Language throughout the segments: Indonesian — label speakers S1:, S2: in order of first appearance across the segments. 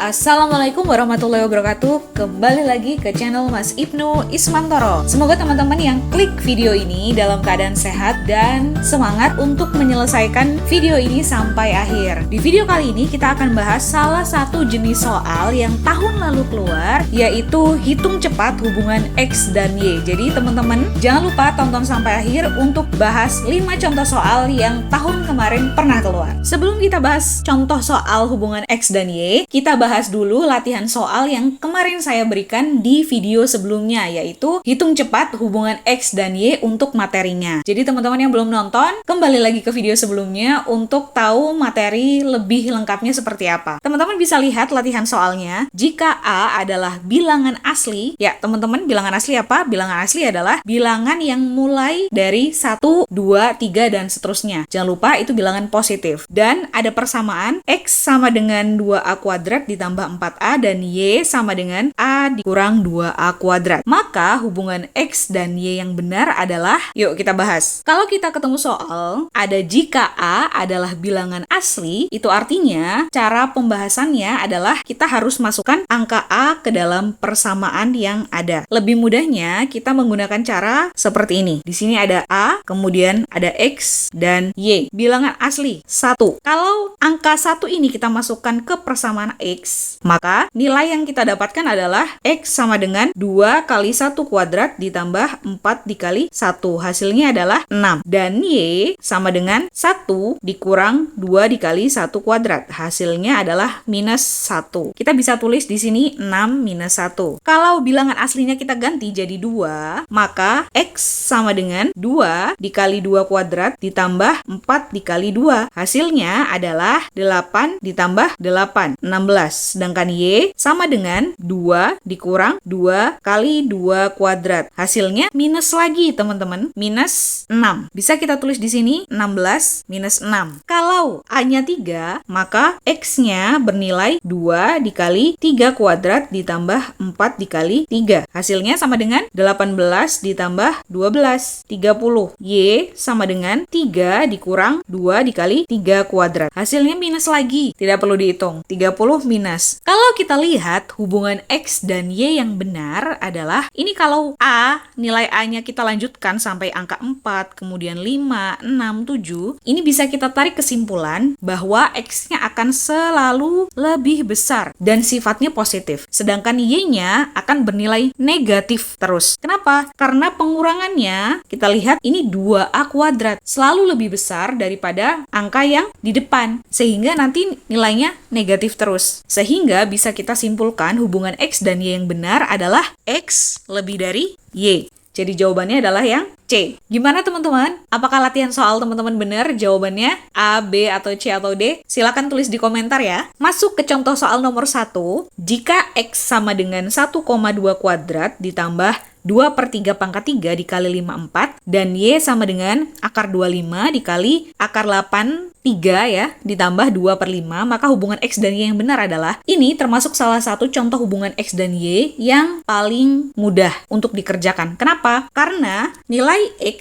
S1: Assalamualaikum warahmatullahi wabarakatuh. Kembali lagi ke channel Mas Ibnu Ismantoro. Semoga teman-teman yang klik video ini dalam keadaan sehat dan semangat untuk menyelesaikan video ini sampai akhir. Di video kali ini kita akan bahas salah satu jenis soal yang tahun lalu keluar, yaitu hitung cepat hubungan X dan Y. Jadi teman-teman jangan lupa tonton sampai akhir untuk bahas 5 contoh soal yang tahun kemarin pernah keluar. Sebelum kita bahas contoh soal hubungan X dan Y, kita bahas dulu latihan soal yang kemarin saya berikan di video sebelumnya, yaitu hitung cepat hubungan X dan Y untuk materinya. Jadi teman-teman yang belum nonton, kembali lagi ke video sebelumnya untuk tahu materi lebih lengkapnya seperti apa. Teman-teman bisa lihat latihan soalnya. Jika A adalah bilangan asli, ya teman-teman, bilangan asli apa? Bilangan asli adalah bilangan yang mulai dari 1, 2, 3, dan seterusnya. Jangan lupa itu bilangan positif. Dan ada persamaan X sama dengan 2A kuadrat ditambah 4A dan Y sama dengan A dikurang 2A kuadrat. Maka hubungan X dan Y yang benar adalah, yuk kita bahas. Kalau kita ketemu soal, ada jika A adalah bilangan asli, itu artinya cara pembahasannya adalah kita harus masukkan angka A ke dalam persamaan yang ada. Lebih mudahnya kita menggunakan cara seperti ini. Di sini ada A, kemudian ada X dan Y. Bilangan asli 1. Kalau angka 1 ini kita masukkan ke persamaan X, maka nilai yang kita dapatkan adalah X sama dengan 2 kali 1 kuadrat ditambah 4 dikali 1. Hasilnya adalah 6. Dan Y sama dengan 1 dikurang 2 dikali 1 kuadrat. Hasilnya adalah minus 1. Kita bisa tulis di sini 6 minus 1. Kalau bilangan aslinya kita ganti jadi 2, maka X sama dengan 2 dikali 2 kuadrat ditambah 4 dikali 2. Hasilnya adalah 8 ditambah 8, 16. Sedangkan Y sama dengan 2 dikurang 2 kali 2 kuadrat. Hasilnya minus lagi teman-teman, minus 6. Bisa kita tulis di sini 16 minus 6. Kalau A-nya 3, maka X-nya bernilai 2 dikali 3 kuadrat ditambah 4 dikali 3. Hasilnya sama dengan 18 ditambah 12, 30. Y sama dengan 3 dikurang 2 dikali 3 kuadrat. Hasilnya minus lagi, tidak perlu dihitung. 30 minus. Kalau kita lihat hubungan X dan Y yang benar adalah, ini kalau A, nilai A-nya kita lanjutkan sampai angka 4, kemudian 5, 6, 7, ini bisa kita tarik kesimpulan bahwa X-nya akan selalu lebih besar dan sifatnya positif. Sedangkan Y-nya akan bernilai negatif terus. Kenapa? Karena pengurangannya, kita lihat ini 2A kuadrat, selalu lebih besar daripada angka yang di depan. Sehingga nanti nilainya negatif terus. Sehingga bisa kita simpulkan hubungan X dan Y yang benar adalah X lebih dari Y. Jadi jawabannya adalah yang C. Gimana teman-teman? Apakah latihan soal teman-teman benar jawabannya A, B, atau C, atau D? Silakan tulis di komentar ya. Masuk ke contoh soal nomor 1. Jika X sama dengan 1,2 kuadrat ditambah 2/3 pangkat 3 dikali 5, 4, dan Y sama dengan akar 25 dikali akar 8, 3 ya, ditambah 2/5, maka hubungan X dan Y yang benar adalah, ini termasuk salah satu contoh hubungan X dan Y yang paling mudah untuk dikerjakan. Kenapa? Karena nilai X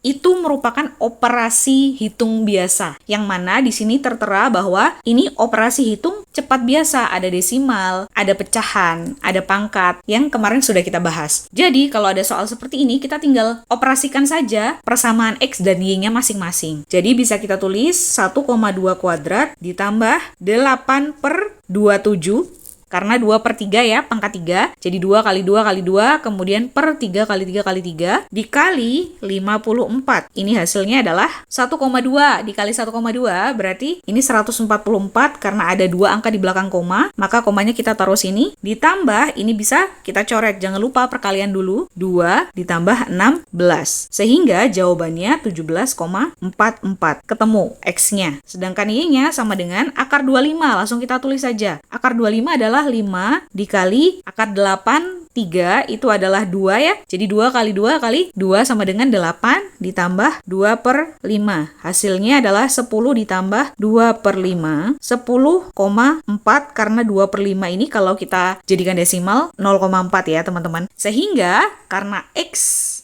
S1: itu merupakan operasi hitung biasa, yang mana di sini tertera bahwa ini operasi hitung cepat biasa, ada desimal, ada pecahan, ada pangkat, yang kemarin sudah kita bahas. Jadi kalau ada soal seperti ini, kita tinggal operasikan saja persamaan X dan Y-nya masing-masing. Jadi bisa kita tulis 1,2 kuadrat ditambah 8/27, karena 2/3 ya, pangkat 3. Jadi 2 kali 2 kali 2, kemudian per 3 kali 3 kali 3, dikali 54. Ini hasilnya adalah 1,2 dikali 1,2, berarti ini 144, karena ada 2 angka di belakang koma, maka komanya kita taruh sini, ditambah, ini bisa kita coret, jangan lupa perkalian dulu, 2 ditambah 16. Sehingga jawabannya 17,44. Ketemu X-nya. Sedangkan Y-nya sama dengan akar 25, langsung kita tulis saja. Akar 25 adalah 5 dikali akar 8, 3, itu adalah 2 ya. Jadi 2 kali 2 kali 2 sama dengan 8 ditambah 2/5. Hasilnya adalah 10 ditambah 2/5. 10,4, karena 2/5 ini kalau kita jadikan desimal 0,4 ya teman-teman. Sehingga karena X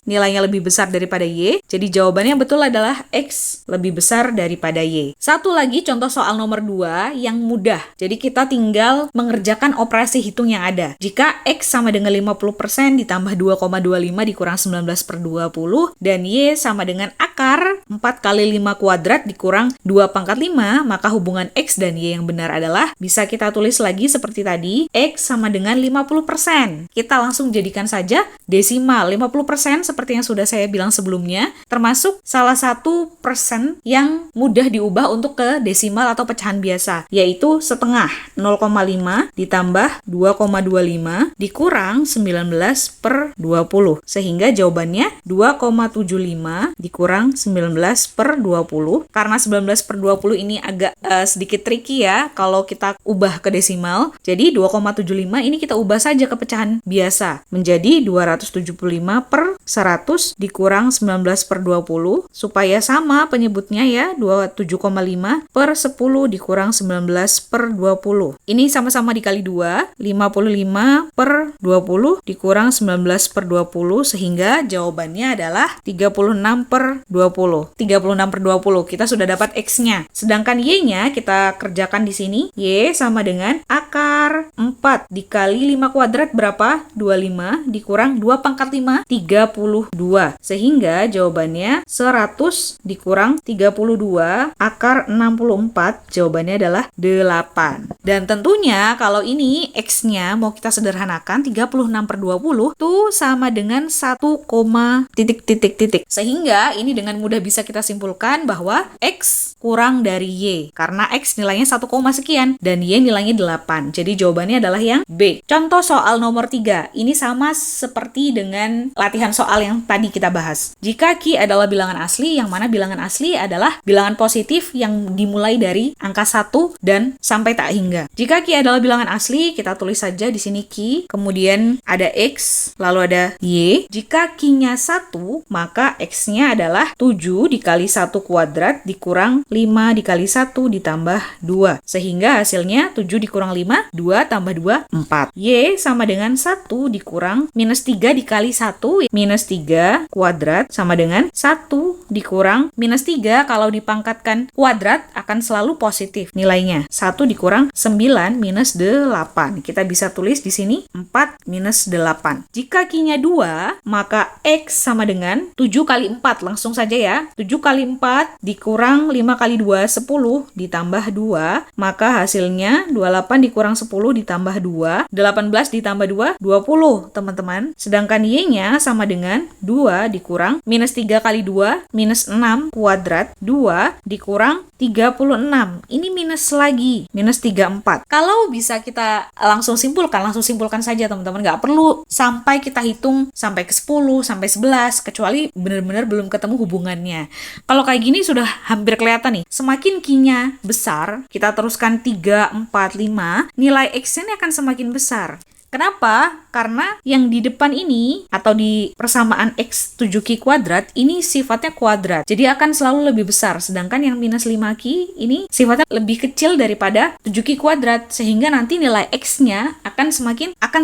S1: nilainya lebih besar daripada Y. Jadi jawabannya betul adalah X lebih besar daripada Y. Satu lagi contoh soal nomor 2 yang mudah. Jadi kita tinggal mengerjakan operasi hitung yang ada. Jika X sama dengan 50% ditambah 2,25 dikurang 19/20 dan Y sama dengan akar 4 kali 5 kuadrat dikurang 2 pangkat 5, maka hubungan X dan Y yang benar adalah, bisa kita tulis lagi seperti tadi, X sama dengan 50%. Kita langsung jadikan saja desimal. 50% seperti yang sudah saya bilang sebelumnya, termasuk salah satu persen yang mudah diubah untuk ke desimal atau pecahan biasa, yaitu setengah. 0,5 ditambah 2,25 dikurang 19/20. Sehingga jawabannya 2,75 dikurang 19/20. Karena 19/20 ini agak sedikit tricky ya kalau kita ubah ke desimal. Jadi 2,75 ini kita ubah saja ke pecahan biasa menjadi 275/100 dikurang 19/20 supaya sama penyebutnya ya, 27,5/10 dikurang 19/20. Ini sama-sama dikali 2, 55/20 dikurang 19/20 sehingga jawabannya adalah 36/20. 36/20 kita sudah dapat X-nya. Sedangkan Y-nya kita kerjakan di sini. Y sama dengan akar 4 dikali 5 kuadrat berapa? 25 dikurang 2 pangkat 5, 32. Sehingga jawabannya 100 dikurang 32 akar 64. Jawabannya adalah 8. Dan tentunya kalau ini X-nya mau kita sederhanakan, 36/20 tuh sama dengan 1, titik. Sehingga ini dengan mudah bisa kita simpulkan bahwa X kurang dari Y. Karena X nilainya 1, sekian dan Y nilainya 8. Jadi jawabannya adalah yang B. Contoh soal nomor 3. Ini sama seperti dengan latihan soal yang tadi kita bahas. Jika Q adalah bilangan asli, yang mana bilangan asli adalah bilangan positif yang dimulai dari angka 1 dan sampai tak hingga. Jika Q adalah bilangan asli, kita tulis saja di sini Q, kemudian ada X, lalu ada Y. Jika Q-nya 1, maka X-nya adalah 7 dikali 1 kuadrat dikurang 5 dikali 1 ditambah 2. Sehingga hasilnya 7 dikurang 5, 2 tambah 2, 4. Y sama dengan 1 dikurang minus 3 dikali 1, minus 3 kuadrat sama dengan 1 dikurang minus 3 kalau dipangkatkan kuadrat akan selalu positif nilainya. 1 dikurang 9 minus 8. Kita bisa tulis di sini 4 minus 8. Jika Q-nya 2, maka X sama dengan 7 kali 4. Langsung saja ya. 7 kali 4 dikurang 5 kali 2, 10 ditambah 2. Maka hasilnya 28 dikurang 10 ditambah 2. 18 ditambah 2, 20 teman-teman. Sedangkan Y-nya sama dengan 2 dikurang minus 3 kali 2, minus 6 kuadrat. 2 dikurang 36. Ini minus lagi. Minus 34. Kalau bisa kita langsung simpulkan saja teman-teman. Nggak perlu sampai kita hitung sampai ke 10, sampai 11. Kecuali benar-benar belum ketemu hubungannya. Kalau kayak gini sudah hampir kelihatan nih. Semakin Q-nya besar, kita teruskan 3, 4, 5. Nilai X-nya akan semakin besar. Kenapa? Karena yang di depan ini atau di persamaan X 7Q kuadrat ini sifatnya kuadrat. Jadi akan selalu lebih besar. Sedangkan yang minus 5Q ini sifatnya lebih kecil daripada 7Q kuadrat. Sehingga nanti nilai X-nya akan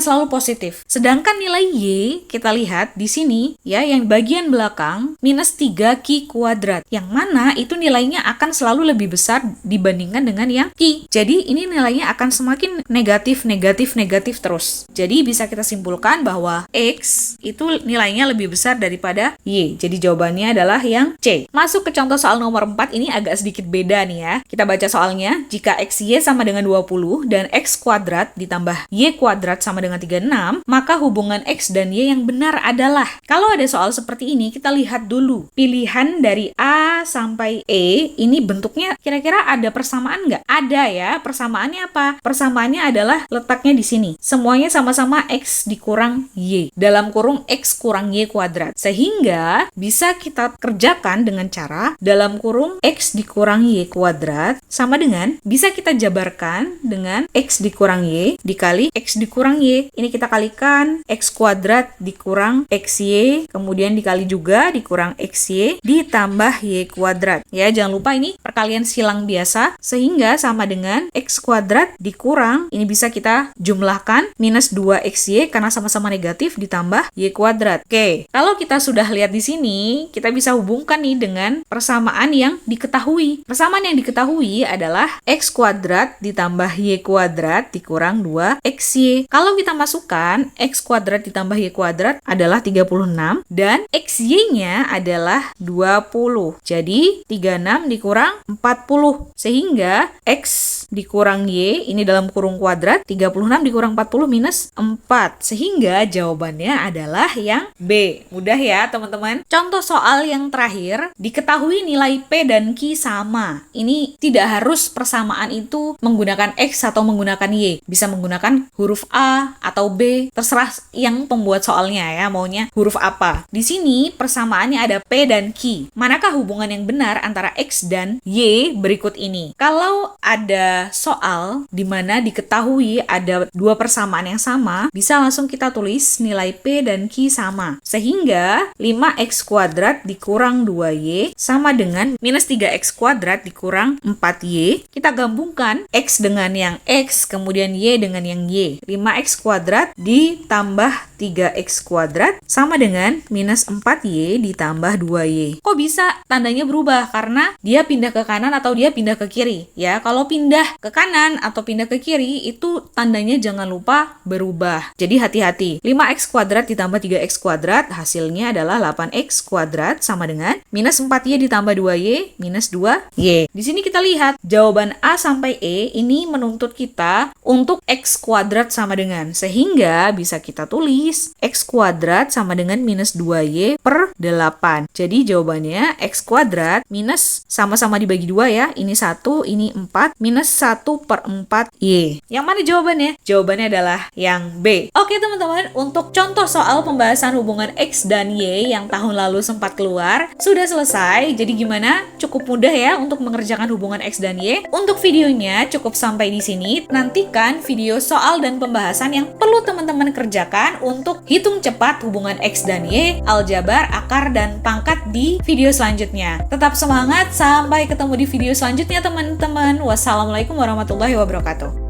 S1: selalu positif. Sedangkan nilai Y kita lihat di sini ya, yang bagian belakang minus 3Q kuadrat. Yang mana itu nilainya akan selalu lebih besar dibandingkan dengan yang Q. Jadi ini nilainya akan semakin negatif terus. Jadi bisa kita simpulkan bahwa X itu nilainya lebih besar daripada Y. Jadi jawabannya adalah yang C. Masuk ke contoh soal nomor 4, ini agak sedikit beda nih ya. Kita baca soalnya. Jika XY sama dengan 20 dan X kuadrat ditambah Y kuadrat sama dengan 36, maka hubungan X dan Y yang benar adalah. Kalau ada soal seperti ini, kita lihat dulu. Pilihan dari A sampai E, ini bentuknya kira-kira ada persamaan nggak? Ada ya. Persamaannya apa? Persamaannya adalah letaknya di sini. Semuanya sama-sama X dikurang Y. Dalam kurung X kurang Y kuadrat. Sehingga bisa kita kerjakan dengan cara dalam kurung X dikurang Y kuadrat sama dengan bisa kita jabarkan dengan X dikurang Y dikali X dikurang Y. Ini kita kalikan X kuadrat dikurang XY, kemudian dikali juga dikurang XY ditambah Y kuadrat. Ya, jangan lupa ini perkalian silang biasa sehingga sama dengan X kuadrat dikurang, ini bisa kita jumlahkan, minus 2xy karena sama-sama negatif ditambah y kuadrat. Oke, kalau kita sudah lihat di sini, kita bisa hubungkan nih dengan persamaan yang diketahui. Persamaan yang diketahui adalah x kuadrat ditambah y kuadrat dikurang 2xy. Kalau kita masukkan x kuadrat ditambah y kuadrat adalah 36 dan xy-nya adalah 20. Jadi 36 dikurang 40 sehingga x dikurang y, ini dalam kurung kuadrat, 36 dikurang 40 minus 4. Sehingga jawabannya adalah yang B. Mudah ya teman-teman. Contoh soal yang terakhir, diketahui nilai P dan Q sama. Ini tidak harus persamaan itu menggunakan X atau menggunakan Y. Bisa menggunakan huruf A atau B, terserah yang pembuat soalnya ya, maunya huruf apa. Di sini persamaannya ada P dan Q. Manakah hubungan yang benar antara X dan Y berikut ini? Kalau ada soal di mana diketahui ada dua persamaan yang sama, bisa langsung kita tulis nilai P dan Q sama. Sehingga 5x kuadrat dikurang 2y sama dengan minus 3x kuadrat dikurang 4y. Kita gabungkan x dengan yang x, kemudian y dengan yang y. 5x kuadrat ditambah 3x kuadrat sama dengan minus 4y ditambah 2y. Kok bisa tandanya berubah? Karena dia pindah ke kanan atau dia pindah ke kiri. Ya, kalau pindah ke kanan atau pindah ke kiri, itu tandanya jangan lupa berubah. Jadi hati-hati. 5x kuadrat ditambah 3x kuadrat, hasilnya adalah 8x kuadrat sama dengan minus 4y ditambah 2y minus 2y. Di sini kita lihat, jawaban A sampai E ini menuntut kita untuk x kuadrat sama dengan. Sehingga bisa kita tulis x kuadrat sama dengan minus 2y per 8. Jadi jawabannya x kuadrat minus sama-sama dibagi 2 ya. Ini 1, ini 4, minus 1 per 4y. Yang mana jawabannya? Jawabannya adalah yang B. Oke teman-teman, untuk contoh soal pembahasan hubungan X dan Y yang tahun lalu sempat keluar, sudah selesai. Jadi gimana? Cukup mudah ya untuk mengerjakan hubungan X dan Y. Untuk videonya cukup sampai di sini. Nantikan video soal dan pembahasan yang perlu teman-teman kerjakan untuk hitung cepat hubungan X dan Y, aljabar, akar, dan pangkat di video selanjutnya. Tetap semangat, sampai ketemu di video selanjutnya teman-teman. Wassalamualaikum warahmatullahi wabarakatuh.